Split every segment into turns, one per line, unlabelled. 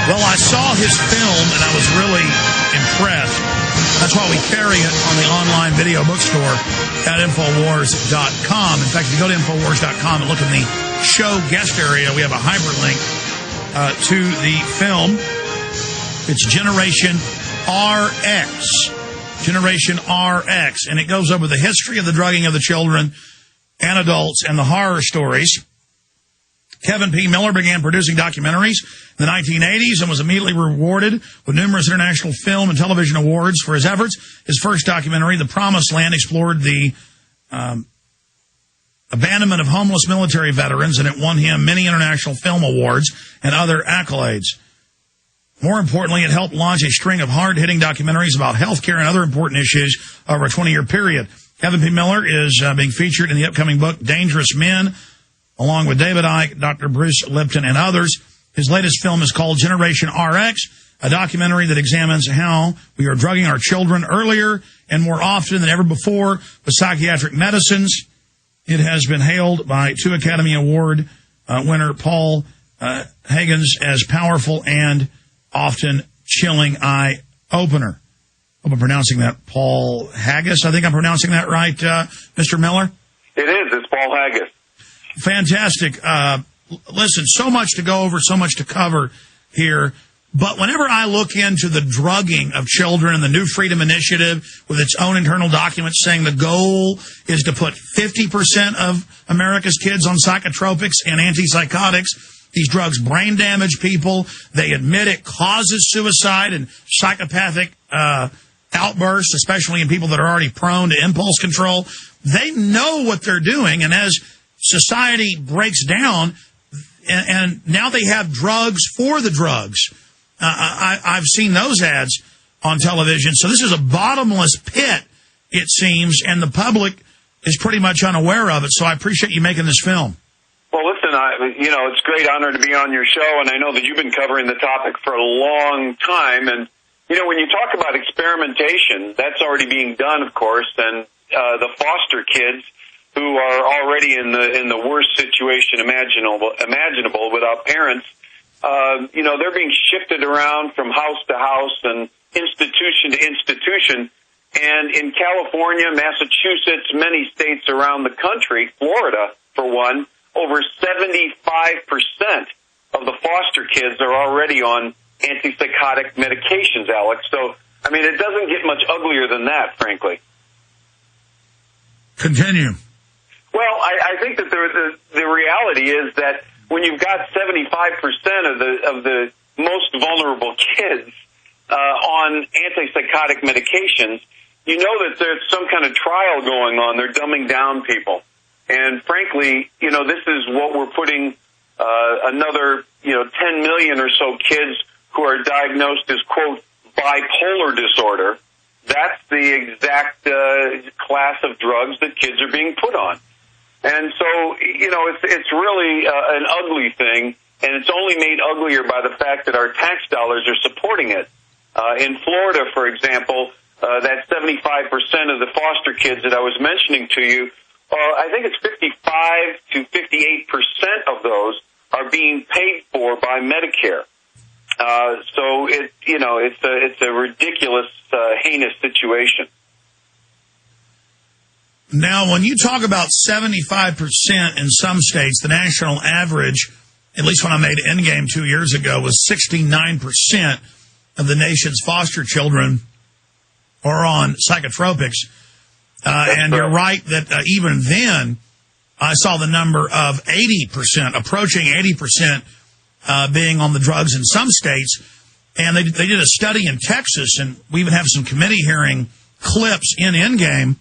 Well, I saw his film, and I was really impressed. That's why we carry it on the online video bookstore at Infowars.com. In fact, if you go to Infowars.com and look in the show guest area, we have a hyperlink to the film. It's Generation RX. Generation RX. And it goes over the history of the drugging of the children and adults and the horror stories. Kevin P. Miller began producing documentaries in the 1980s and was immediately rewarded with numerous international film and television awards for his efforts. His first documentary, The Promised Land, explored the abandonment of homeless military veterans, and it won him many international film awards and other accolades. More importantly, it helped launch a string of hard-hitting documentaries about healthcare and other important issues over a 20-year period. Kevin P. Miller is being featured in the upcoming book, Dangerous Men, along with David Icke, Dr. Bruce Lipton, and others. His latest film is called Generation RX, a documentary that examines how we are drugging our children earlier and more often than ever before with psychiatric medicines. It has been hailed by 2 Academy Award winner Paul Higgins as powerful and often chilling eye-opener. Hope I'm pronouncing that. Paul Haggis, I think I'm pronouncing that right, Mr. Miller?
It is. It's Paul Haggis.
Fantastic. Listen, so much to go over, so much to cover here. But whenever I look into the drugging of children and the New Freedom Initiative with its own internal documents saying the goal is to put 50% of America's kids on psychotropics and antipsychotics, these drugs brain damage people. They admit it causes suicide and psychopathic outbursts, especially in people that are already prone to impulse control. They know what they're doing, and as society breaks down, and now they have drugs for the drugs. I've seen those ads on television. So this is a bottomless pit, it seems, and the public is pretty much unaware of it. So I appreciate you making this film.
Well, listen, it's a great honor to be on your show, and I know that you've been covering the topic for a long time. And, when you talk about experimentation, that's already being done, of course, and the foster kids who are already in the worst situation imaginable without parents, they're being shifted around from house to house and institution to institution. And in California, Massachusetts, many states around the country, Florida, for one, over 75% of the foster kids are already on antipsychotic medications, Alex. So, it doesn't get much uglier than that, frankly.
Continue.
Well, I think that the reality is that when you've got 75% of the most vulnerable kids on antipsychotic medications, you know that there's some kind of trial going on. They're dumbing down people. And frankly, this is what we're putting another, 10 million or so kids who are diagnosed as, quote, bipolar disorder. That's the exact class of drugs that kids are being put on. And so, it's really an ugly thing, and it's only made uglier by the fact that our tax dollars are supporting it. In Florida, for example, that 75% of the foster kids that I was mentioning to you, I think it's 55 to 58% of those are being paid for by Medicare. So it's a ridiculous, heinous situation.
Now, when you talk about 75% in some states, the national average, at least when I made Endgame 2 years ago, was 69% of the nation's foster children are on psychotropics. And you're right that even then, I saw the number of 80%, approaching 80%, being on the drugs in some states. And they did a study in Texas, and we even have some committee hearing clips in Endgame,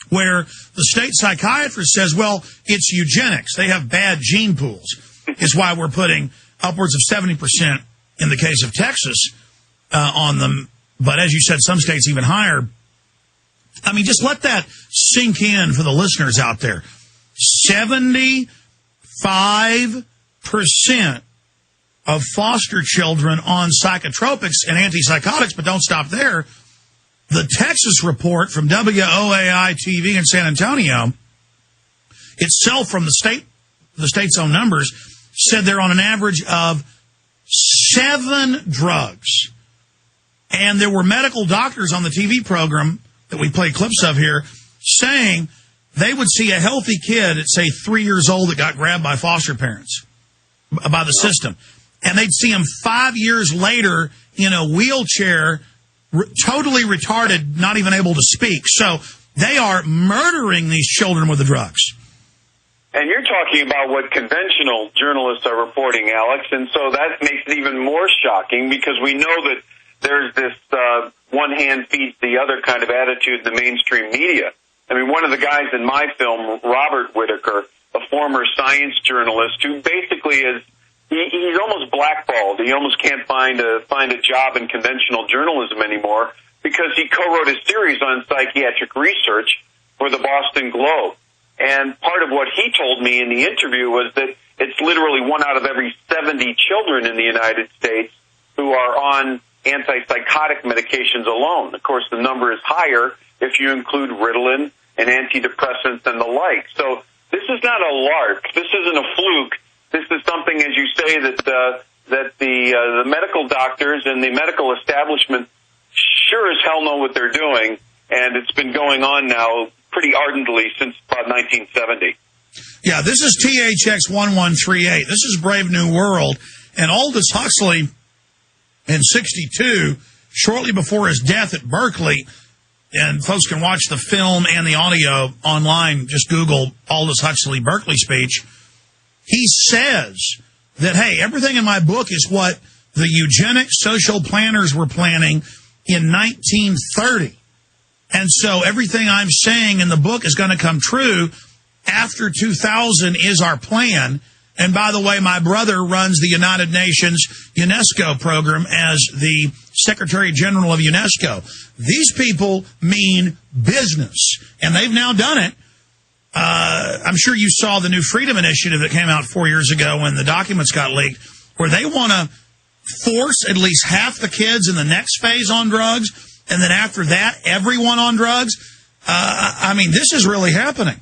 where the state psychiatrist says, well, it's eugenics. They have bad gene pools, is why we're putting upwards of 70% in the case of Texas on them. But as you said, some states even higher. Just let that sink in for the listeners out there. 75% of foster children on psychotropics and antipsychotics, but don't stop there. The Texas report from WOAI-TV in San Antonio, itself from the state's own numbers, said they're on an average of 7 drugs. And there were medical doctors on the TV program that we play clips of here saying they would see a healthy kid at, say, 3 years old that got grabbed by foster parents, by the system. And they'd see him 5 years later in a wheelchair, totally retarded, not even able to speak. So they are murdering these children with the drugs.
And you're talking about what conventional journalists are reporting, Alex, and so that makes it even more shocking because we know that there's this one hand feeds the other kind of attitude in the mainstream media. I mean, one of the guys in my film, Robert Whitaker, a former science journalist who basically is, he's almost blackballed. He almost can't find a job in conventional journalism anymore because he co-wrote a series on psychiatric research for the Boston Globe. And part of what he told me in the interview was that it's literally 1 out of every 70 children in the United States who are on antipsychotic medications alone. Of course, the number is higher if you include Ritalin and antidepressants and the like. So this is not a lark. This isn't a fluke. This is something, as you say, that the medical doctors and the medical establishment sure as hell know what they're doing, and it's been going on now pretty ardently since about 1970.
Yeah, this is THX 1138. This is Brave New World. And Aldous Huxley, in 1962, shortly before his death at Berkeley, and folks can watch the film and the audio online, just Google Aldous Huxley Berkeley speech, he says that, hey, everything in my book is what the eugenic social planners were planning in 1930. And so everything I'm saying in the book is going to come true. After 2000 is our plan. And by the way, my brother runs the United Nations UNESCO program as the Secretary General of UNESCO. These people mean business, and they've now done it. I'm sure you saw the New Freedom Initiative that came out 4 years ago when the documents got leaked, where they want to force at least half the kids in the next phase on drugs, and then after that, everyone on drugs. I mean, this is really happening.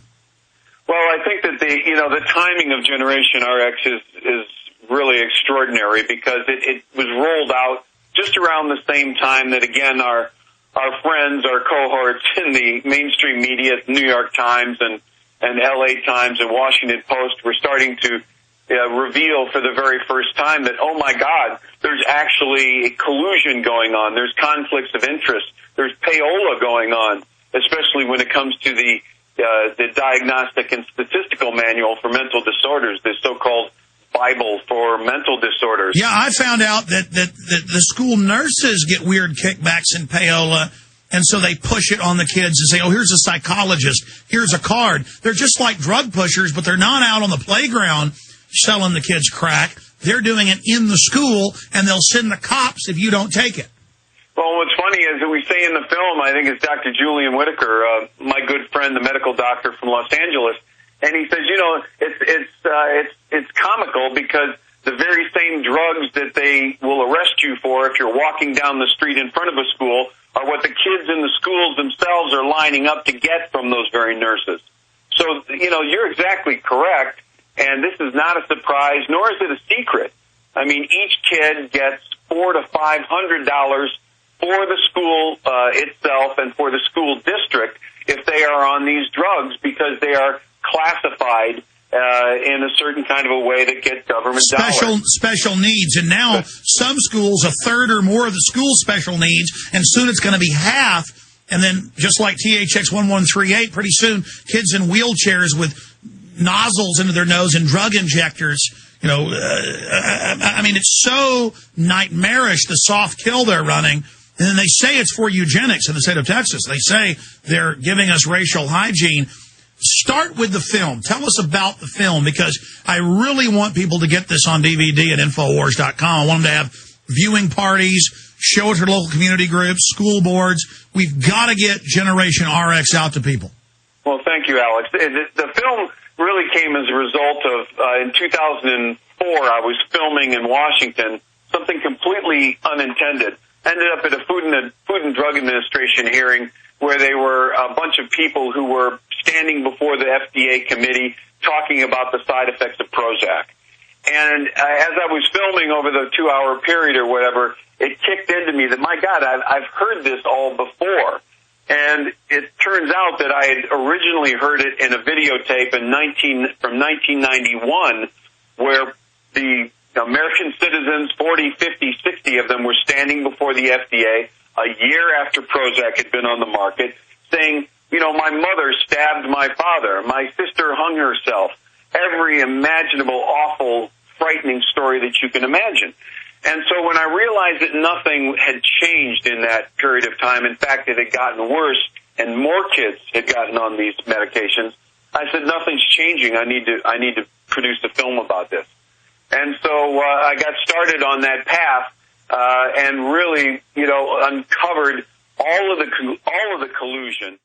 Well, I think that the timing of Generation RX is really extraordinary because it was rolled out just around the same time that, again, our friends, our cohorts in the mainstream media, New York Times and LA Times and Washington Post were starting to reveal for the very first time that, oh my God, there's actually a collusion going on. There's conflicts of interest. There's payola going on, especially when it comes to the Diagnostic and Statistical Manual for Mental Disorders, the so-called Bible for mental disorders.
Yeah, I found out that the school nurses get weird kickbacks in payola, and so they push it on the kids and say, oh, here's a psychologist, here's a card. They're just like drug pushers, but they're not out on the playground selling the kids crack. They're doing it in the school, and they'll send the cops if you don't take it.
Well, what's funny is that we say in the film, I think it's Dr. Julian Whitaker, my good friend, the medical doctor from Los Angeles, and he says, it's comical because the very same drugs that they will arrest you for if you're walking down the street in front of a school are what the kids in the schools themselves are lining up to get from those very nurses. So, you're exactly correct. And this is not a surprise, nor is it a secret. I mean, each kid gets $400 to $500 for the school itself and for the school district if they are on these drugs because they are classified in a certain kind of a way that get government dollars.
Special needs. And now some schools, a third or more of the school's special needs, and soon it's going to be half. And then just like THX 1138, pretty soon kids in wheelchairs with nozzles into their nose and drug injectors. I mean, it's so nightmarish, the soft kill they're running. And then they say it's for eugenics in the state of Texas. They say they're giving us racial hygiene. Start with the film. Tell us about the film, because I really want people to get this on DVD at Infowars.com. I want them to have viewing parties, show it to local community groups, school boards. We've got to get Generation RX out to people.
Well, thank you, Alex. The film really came as a result of, in 2004, I was filming in Washington, something completely unintended. Ended up at a Food and Drug Administration hearing where they were a bunch of people who were standing before the FDA committee talking about the side effects of Prozac. And as I was filming over the 2-hour period or whatever, it kicked into me that, my God, I've heard this all before. And it turns out that I had originally heard it in a videotape from 1991, where the American citizens, 40, 50, 60 of them, were standing before the FDA a year after Prozac had been on the market, saying, you know, my mother stabbed my father, my sister hung herself, every imaginable, awful, frightening story that you can imagine. And so when I realized that nothing had changed in that period of time, in fact, it had gotten worse and more kids had gotten on these medications, I said, nothing's changing. I need to produce a film about this. And so I got started on that path and really, you know, uncovered all of the collusion.